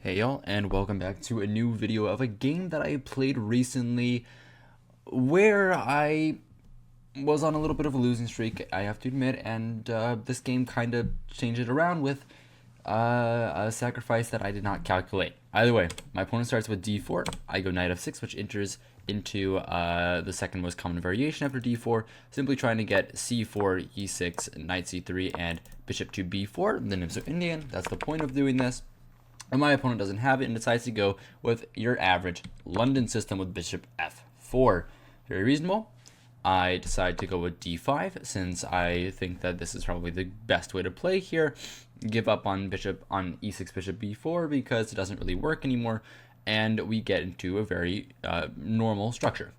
Hey y'all, and welcome back to a new video of a game that I played recently where I was on a little bit of a losing streak, I have to admit, and this game kind of changed it around with a sacrifice that I did not calculate. Either way, my opponent starts with d4, I go knight f6, which enters into the second most common variation after d4, simply trying to get c4, e6, knight c3, and bishop to b4, the nymphs are Indian. That's the point of doing this. And my opponent doesn't have it and decides to go with your average London system with bishop f4. Very reasonable. I decide to go with d5 since I think that this is probably the best way to play here. Give up on bishop on e6, bishop b4 because it doesn't really work anymore. And we get into a very normal structure.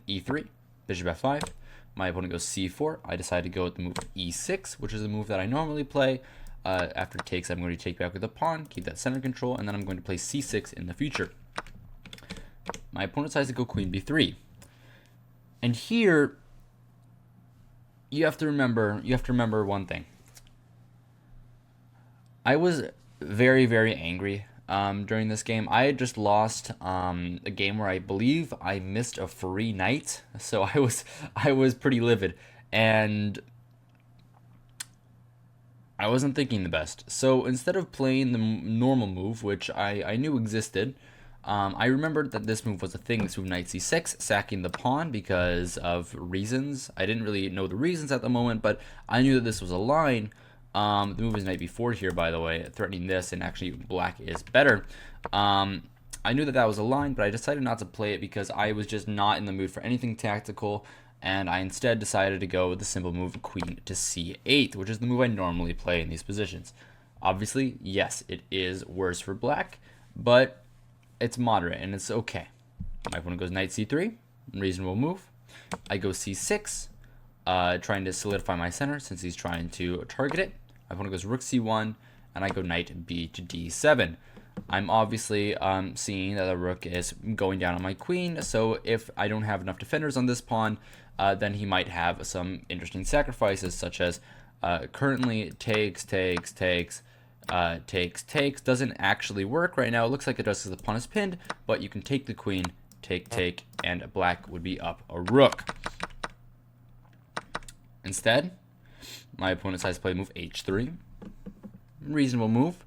e3, bishop f5. My opponent goes c4. I decide to go with the move e6, which is a move that I normally play. After takes, I'm going to take back with the pawn, keep that center control, and then I'm going to play c6 in the future. My opponent decides to go queen b3. And here, you have to remember one thing. I was very, very angry during this game. I had just lost a game where I believe I missed a free knight, so I was pretty livid, and I wasn't thinking the best. So instead of playing the normal move, which I knew existed, I remembered that this move was a thing. This move, knight c6, sacking the pawn because of reasons. I didn't really know the reasons at the moment, but I knew that this was a line. The move is knight b4 here, by the way, threatening this, and actually black is better. I knew that that was a line, but I decided not to play it because I was just not in the mood for anything tactical, and I instead decided to go with the simple move queen to c8, which is the move I normally play in these positions. Obviously, yes, it is worse for black, but it's moderate and it's okay. My opponent goes knight c3, reasonable move. I go c6, trying to solidify my center since he's trying to target it. My opponent goes rook c1, and I go knight b to d7. I'm obviously seeing that the rook is going down on my queen, so if I don't have enough defenders on this pawn, then he might have some interesting sacrifices, such as currently takes. Doesn't actually work right now. It looks like it does because the pawn is pinned, but you can take the queen, take, and black would be up a rook. Instead, my opponent decides to play move h3. Reasonable move.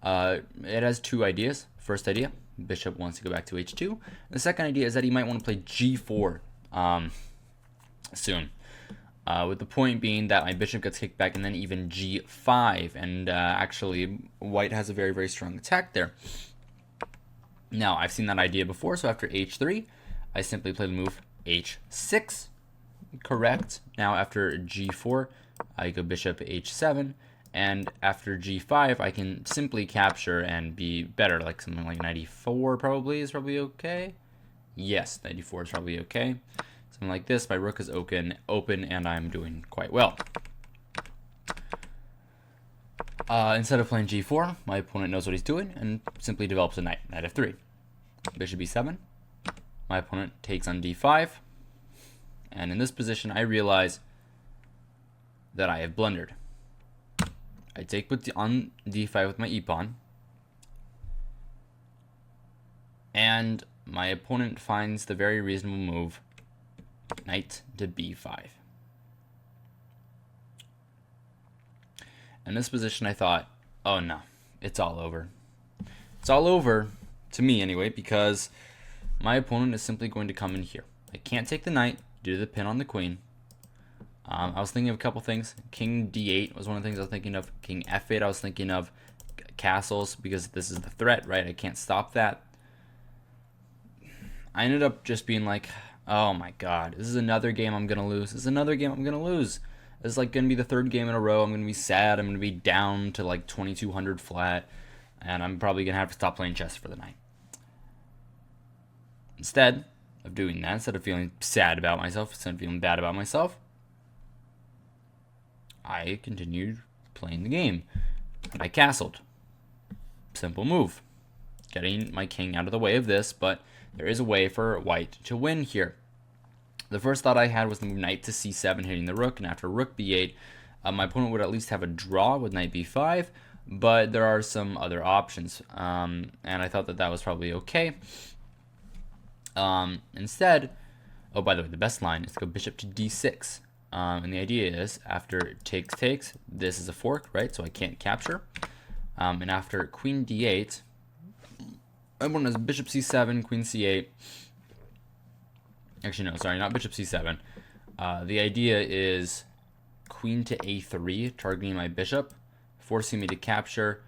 It has two ideas. First idea, bishop wants to go back to h2. The second idea is that he might want to play g4 soon. With the point being that my bishop gets kicked back and then even g5. And actually, white has a very, very strong attack there. Now, I've seen that idea before, so after h3, I simply play the move h6. Correct. Now, after g4, I go bishop h7. And after g5, I can simply capture and be better, like something like 94 probably is probably okay. Yes, 94 is probably okay. Something like this, my rook is open, and I'm doing quite well. Instead of playing g4, my opponent knows what he's doing and simply develops a knight f3. Bishop e7. My opponent takes on d5. And in this position, I realize that I have blundered. I take on d5 with my e-pawn, and my opponent finds the very reasonable move, knight to b5. In this position, I thought, oh no, it's all over. It's all over, to me anyway, because my opponent is simply going to come in here. I can't take the knight due to the pin on the queen. I was thinking of a couple things. King d8 was one of the things I was thinking of. King f8 I was thinking of. Castles, because this is the threat, right? I can't stop that. I ended up just being like, oh my god, this is another game I'm going to lose. This is another game I'm going to lose. This is like going to be the third game in a row. I'm going to be sad. I'm going to be down to like 2200 flat. And I'm probably going to have to stop playing chess for the night. Instead of doing that, instead of feeling sad about myself, instead of feeling bad about myself, I continued playing the game. I castled. Simple move. Getting my king out of the way of this, but there is a way for white to win here. The first thought I had was the move knight to c7, hitting the rook, and after rook b8, my opponent would at least have a draw with knight b5. but there are some other options, and I thought that that was probably okay. Instead, oh, by the way, the best line is to go bishop to d6. And the idea is after takes, this is a fork, right? So I can't capture. And after queen d8, everyone has bishop c7, queen c8. Actually, no, sorry, not bishop c7. The idea is queen to a3, targeting my bishop, forcing me to capture.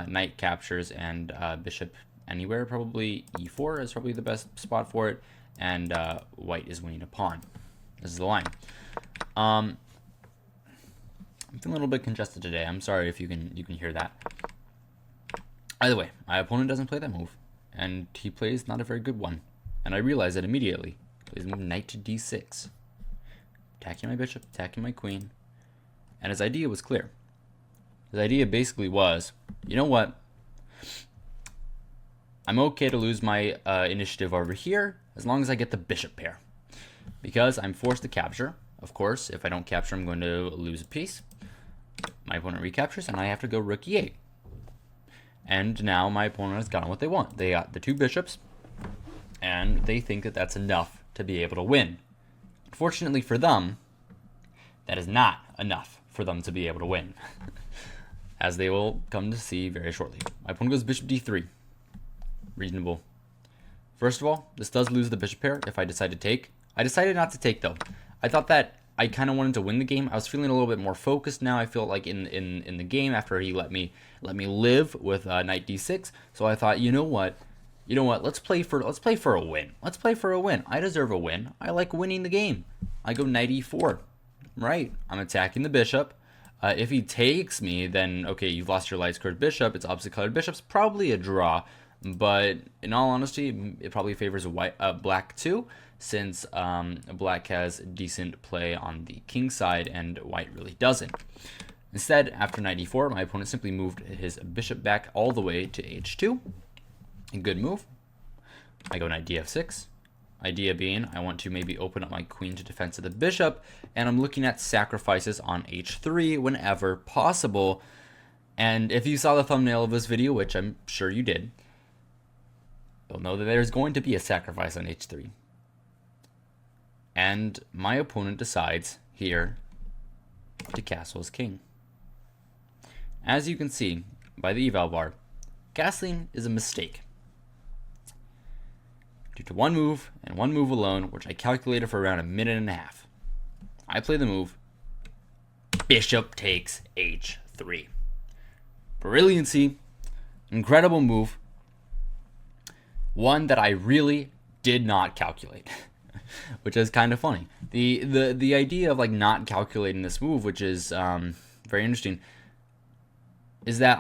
Knight captures, and bishop anywhere, probably e4 is probably the best spot for it. And white is winning a pawn. This is the line. I'm feeling a little bit congested today. I'm sorry if you can hear that. Either way, my opponent doesn't play that move, and he plays not a very good one. And I realize it immediately. He plays move knight to d6, attacking my bishop, attacking my queen. And his idea was clear. His idea basically was, you know what? I'm okay to lose my initiative over here as long as I get the bishop pair, because I'm forced to capture. Of course, if I don't capture, I'm going to lose a piece. My opponent recaptures, and I have to go rook e8. And now my opponent has gotten what they want. They got the two bishops, and they think that that's enough to be able to win. Unfortunately for them, that is not enough for them to be able to win, as they will come to see very shortly. My opponent goes bishop d3. Reasonable. First of all, this does lose the bishop pair if I decide to take. I decided not to take, though. I thought that I kind of wanted to win the game. I was feeling a little bit more focused now. I feel like in the game after he let me live with knight d6. So I thought, you know what? Let's play for a win. Let's play for a win. I deserve a win. I like winning the game. I go knight e4. Right. I'm attacking the bishop. If he takes me, then okay, you've lost your light colored bishop. It's opposite colored bishops. Probably a draw. But in all honesty, it probably favors black too, since black has decent play on the king side and white really doesn't. Instead, after knight e4, my opponent simply moved his bishop back all the way to h2. A good move. I go knight df6. Idea being, I want to maybe open up my queen to defense of the bishop, and I'm looking at sacrifices on h3 whenever possible. And if you saw the thumbnail of this video, which I'm sure you did, you'll know that there's going to be a sacrifice on h3. And my opponent decides here to castle his king. As you can see by the eval bar, castling is a mistake. Due to one move, and one move alone, which I calculated for around a minute and a half. I play the move, bishop takes h3. Brilliancy, incredible move. One that I really did not calculate, which is kind of funny. The idea of like not calculating this move, which is very interesting, is that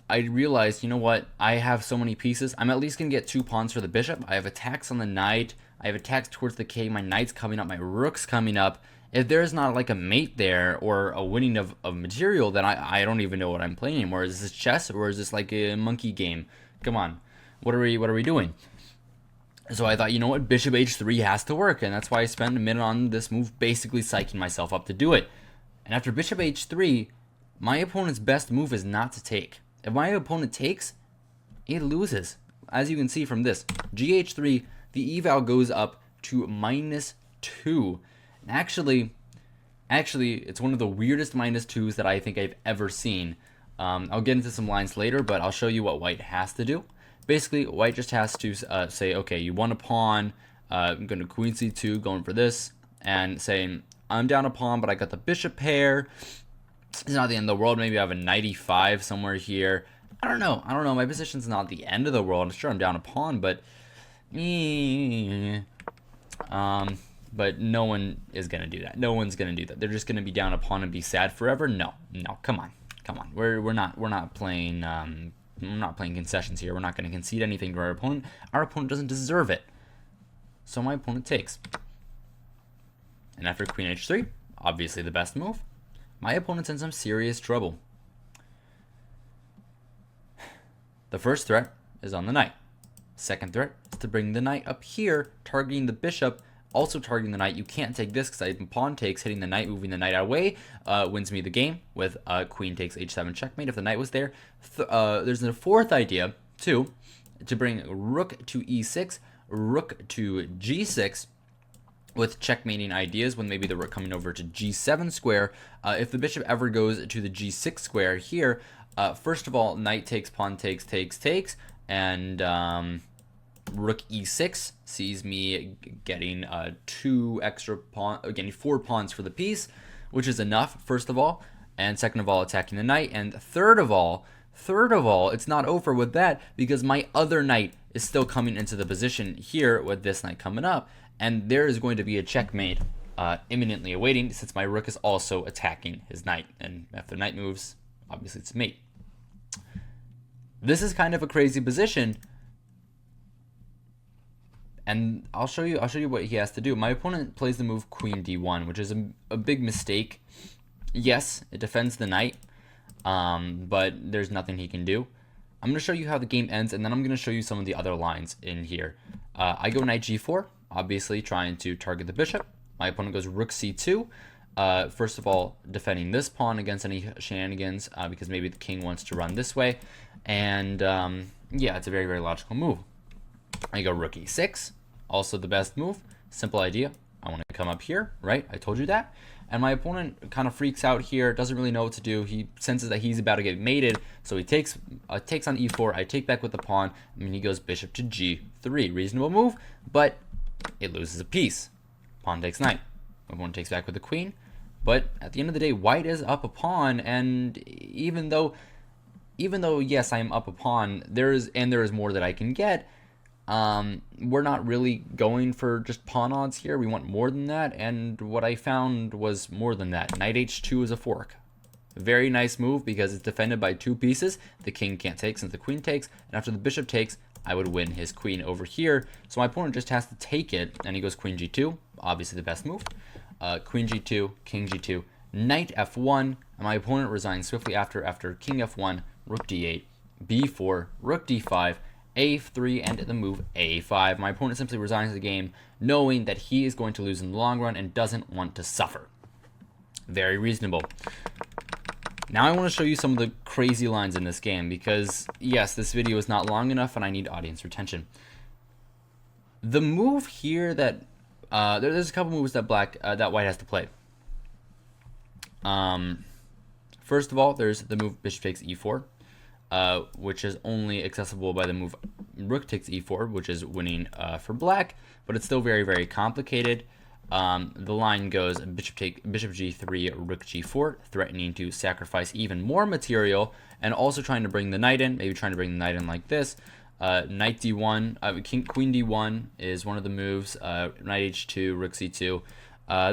I realized, you know what, I have so many pieces. I'm at least gonna get 2 pawns for the bishop. I have attacks on the knight. I have attacks towards the king. My knight's coming up. My rook's coming up. If there's not like a mate there or a winning of material, then I don't even know what I'm playing anymore. Is this chess or is this like a monkey game? Come on. What are we doing? So I thought, you know what, bishop h3 has to work, and that's why I spent a minute on this move basically psyching myself up to do it. And after bishop h3, my opponent's best move is not to take. If my opponent takes, it loses. As you can see from this, gh3, the eval goes up to -2. And actually, it's one of the weirdest -2s that I think I've ever seen. I'll get into some lines later, but I'll show you what white has to do. Basically, white just has to say, okay, you won a pawn. I'm going to queen c2, going for this, and saying, I'm down a pawn, but I got the bishop pair. It's not the end of the world. Maybe I have a knight e5 somewhere here. I don't know. My position's not the end of the world. I'm sure I'm down a pawn, but no one is going to do that. No one's going to do that. They're just going to be down a pawn and be sad forever. No, come on. We're not playing concessions here. We're not going to concede anything to our opponent. Our opponent doesn't deserve it. So my opponent takes. And after queen h3, obviously the best move, my opponent's in some serious trouble. The first threat is on the knight. Second threat is to bring the knight up here, targeting the bishop Also targeting the knight. You can't take this because pawn takes, hitting the knight, moving the knight away, wins me the game with queen takes h7 checkmate if the knight was there. There's a fourth idea, too, to bring rook to e6, rook to g6, with checkmating ideas when maybe the rook coming over to g7 square. If the bishop ever goes to the g6 square here, first of all, knight takes, pawn takes, and rook e6 sees me getting getting 4 pawns for the piece, which is enough, first of all, and second of all, attacking the knight, and third of all, it's not over with that because my other knight is still coming into the position here with this knight coming up, and there is going to be a checkmate imminently awaiting since my rook is also attacking his knight, and if the knight moves, obviously it's mate. This is kind of a crazy position, and I'll show you what he has to do. My opponent plays the move queen d1, which is a big mistake. Yes, it defends the knight, but there's nothing he can do. I'm going to show you how the game ends, and then I'm going to show you some of the other lines in here. I go knight g4, obviously trying to target the bishop. My opponent goes rook c2. First of all, defending this pawn against any shenanigans, because maybe the king wants to run this way. And yeah, it's a very, very logical move. I go rook e6, also the best move. Simple idea. I want to come up here, right? I told you that. And my opponent kind of freaks out here, doesn't really know what to do. He senses that he's about to get mated, so he takes on e4. I take back with the pawn, and he goes bishop to g3. Reasonable move, but it loses a piece. Pawn takes knight. My opponent takes back with the queen, but at the end of the day, white is up a pawn, and even though yes, I am up a pawn, there is more that I can get. We're not really going for just pawn odds here. We want more than that, and what I found was more than that. Knight h2 is a fork. Very nice move because it's defended by 2 pieces. The king can't take since the queen takes, and after the bishop takes, I would win his queen over here. So my opponent just has to take it, and he goes queen g2, obviously the best move. Queen g2, king g2, knight f1, and my opponent resigns swiftly after king f1, rook d8, b4, rook d5, a3, and the move a5. My opponent simply resigns the game, knowing that he is going to lose in the long run and doesn't want to suffer. Very reasonable. Now I want to show you some of the crazy lines in this game because, yes, this video is not long enough and I need audience retention. The move here that there's a couple moves that white has to play. First of all, there's the move bishop takes e4. Which is only accessible by the move rook takes e4, which is winning for black, but it's still very, very complicated. The line goes bishop g3, rook g4, threatening to sacrifice even more material, and also trying to bring the knight in, maybe trying to bring the knight in like this. Knight d1, queen d1 is one of the moves. Knight h2, rook c2.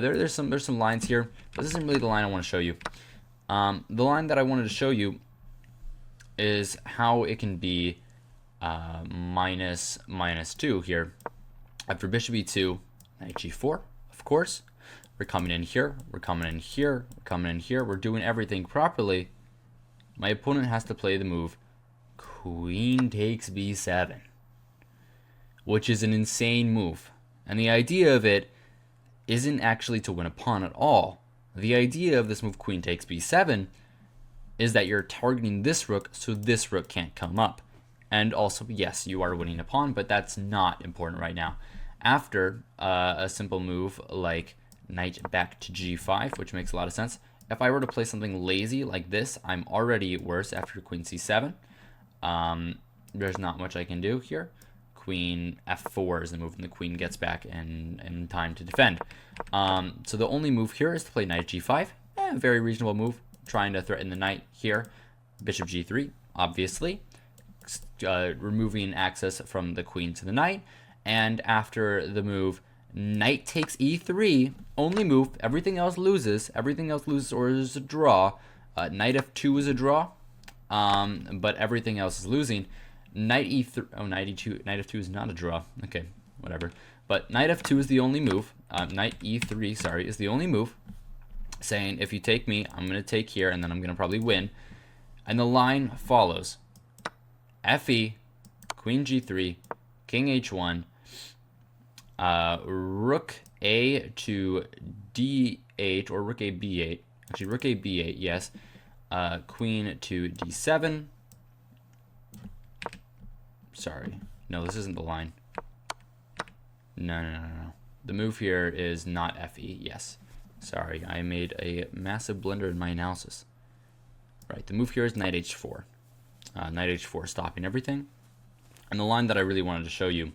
There's some lines here, but this isn't really the line I want to show you. The line that I wanted to show you is how it can be -2 here. After bishop e2, knight g4, of course. We're coming in here, we're coming in here, we're coming in here. We're doing everything properly. My opponent has to play the move queen takes b7, which is an insane move. And the idea of it isn't actually to win a pawn at all. The idea of this move queen takes b7 is that you're targeting this rook so this rook can't come up. And also, yes, you are winning a pawn, but that's not important right now. After a simple move like knight back to g5, which makes a lot of sense, if I were to play something lazy like this, I'm already worse after queen c7. There's not much I can do here. Queen f4 is the move, and the queen gets back in time to defend. So the only move here is to play knight g5. Very reasonable move. Trying to threaten the knight here. Bishop g3, obviously. Removing access from the queen to the knight. And after the move, knight takes e3, only move. Everything else loses. Everything else loses or is a draw. Knight f2 is a draw, but everything else is losing. Knight e3, oh, knight e2, knight f2 is not a draw. Okay, whatever. But knight f2 is the only move. Knight e3, sorry, is the only move. Saying, if you take me, I'm going to take here, and then I'm going to probably win. And the line follows. Fe, queen g3, king h1, rook a to d8, or rook a b8. Actually, rook a b8, yes. Queen to d7. Sorry. No, this isn't the line. No. The move here is not fe, yes. Sorry, I made a massive blunder in my analysis. Right, the move here is knight h4. Knight h4 stopping everything. And the line that I really wanted to show you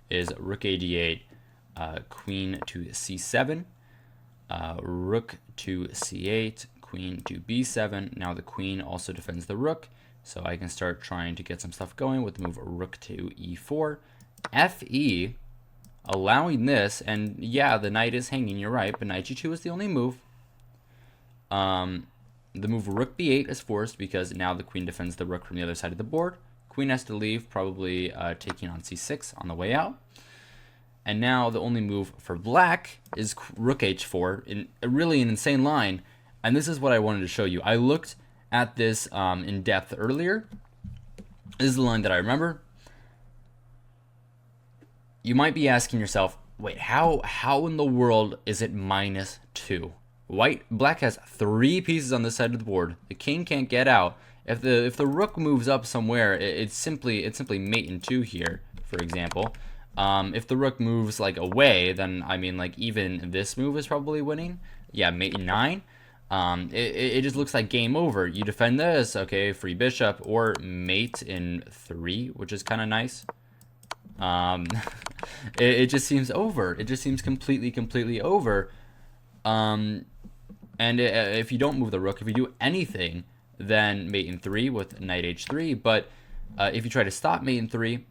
is rook a d8, queen to c7, rook to c8, queen to b7. Now the queen also defends the rook, so I can start trying to get some stuff going with the move rook to e4, fe, allowing this, and yeah, the knight is hanging, you're right, but knight g2 is the only move. The move rook b8 is forced because now the queen defends the rook from the other side of the board. Queen has to leave, probably taking on c6 on the way out. And now the only move for black is rook h4, in really an insane line. And this is what I wanted to show you. I looked at this in depth earlier. This is the line that I remember. You might be asking yourself, wait, how in the world is it -2? Black has 3 pieces on this side of the board. The king can't get out. If the rook moves up somewhere, it's simply mate in 2 here, for example. If the rook moves like away, then I mean, like, even this move is probably winning. Yeah, mate in 9. It just looks like game over. You defend this, okay, free bishop, or mate in 3, which is kind of nice. It just seems over. It just seems completely over. And if you don't move the rook, if you do anything, then mate in 3 with knight h3. But if you try to stop mate in 3,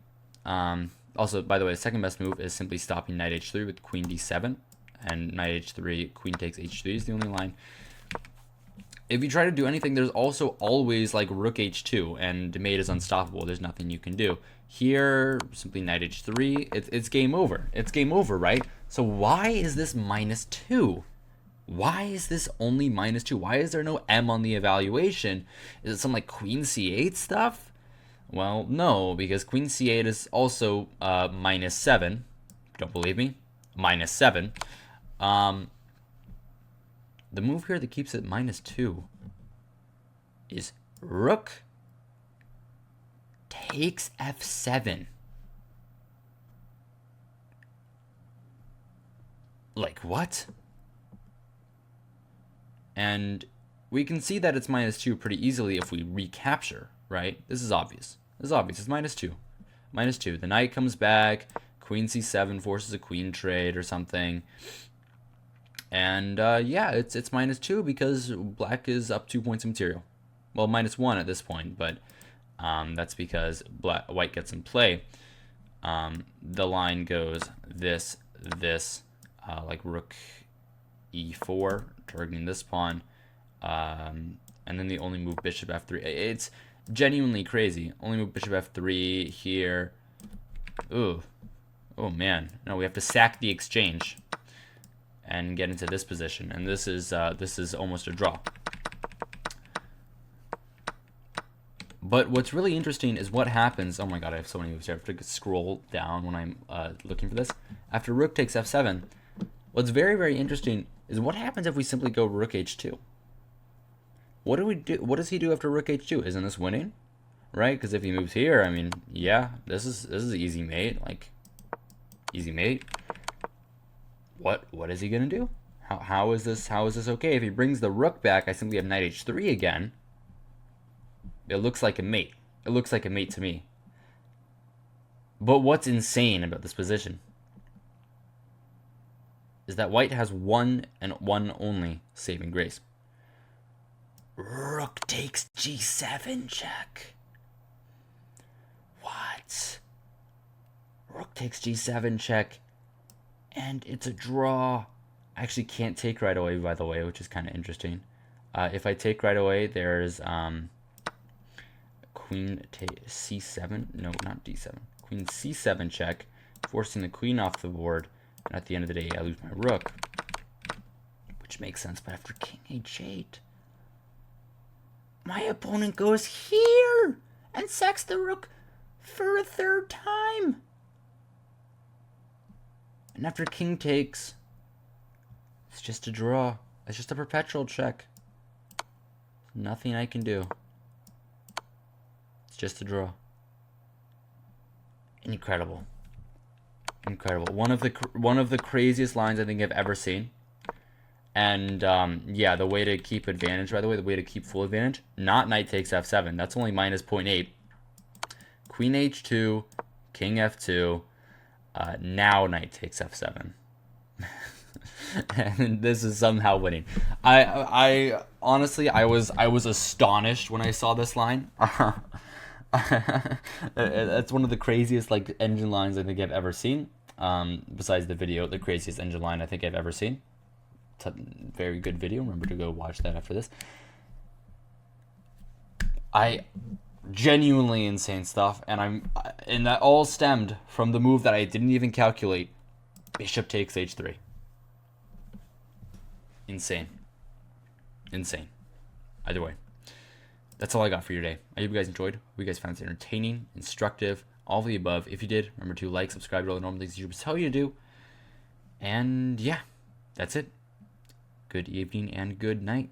also, by the way, the second best move is simply stopping knight h3 with queen d7. And knight h3, queen takes h3 is the only line. If you try to do anything, there's also always like rook h2, and mate is unstoppable. There's nothing you can do. Here, simply knight h3, it's game over. It's game over, right? So why is this -2? Why is this only -2? Why is there no M on the evaluation? Is it some like queen c8 stuff? Well, no, because queen c8 is also -7. Don't believe me? -7. The move here that keeps it -2 is rook takes f7. Like, what? And we can see that it's -2 pretty easily if we recapture, right? This is obvious. This is obvious. It's -2. -2. The knight comes back. Queen c7 forces a queen trade or something. And yeah, it's -2 because black is up 2 points of material. Well, -1 at this point, but that's because white gets in play. The line goes this, like rook e4, targeting this pawn, and then the only move bishop f3. It's genuinely crazy. Only move bishop f3 here. Ooh, oh man, no, we have to sack the exchange and get into this position, and this is almost a draw. But what's really interesting is what happens. Oh my god, I have so many moves here. I have to scroll down when I'm looking for this. After rook takes f7, what's very interesting is what happens if we simply go rook h2. What do we do? What does he do after rook h2? Isn't this winning? Right? Because if he moves here, I mean, yeah, this is easy mate. Like, easy mate. What is he gonna do? How is this okay? If he brings the rook back, I simply have knight h3 again. It looks like a mate. It looks like a mate to me. But what's insane about this position is that white has one and one only saving grace. Rook takes g7 check. What? Rook takes g7 check. And it's a draw. I actually can't take right away, by the way, which is kind of interesting. If I take right away, there's queen c7. No, not d7. Queen c7 check, forcing the queen off the board. And at the end of the day, I lose my rook, which makes sense. But after king h8, my opponent goes here and sacks the rook for a third time. And after king takes, It's just a draw. It's just a perpetual check. Nothing I can do. It's just a draw. Incredible. Incredible. One of the craziest lines I think I've ever seen. And yeah, the way to keep advantage, by the way, the way to keep full advantage, not knight takes f7. That's only minus 0.8. Queen h2, king f2, now knight takes f7. And this is somehow winning. I honestly, I was astonished when I saw this line. That's one of the craziest like engine lines I think I've ever seen. Besides the video, the craziest engine line I think I've ever seen. It's a very good video. Remember to go watch that after this. Genuinely insane stuff, and that all stemmed from the move that I didn't even calculate. Bishop takes h3. Insane. Either way, that's all I got for you today. I hope you guys enjoyed. Hope you guys found it entertaining, instructive, all of the above. If you did, remember to like, subscribe to all the normal things YouTube tell you to do. And yeah, that's it. Good evening and good night.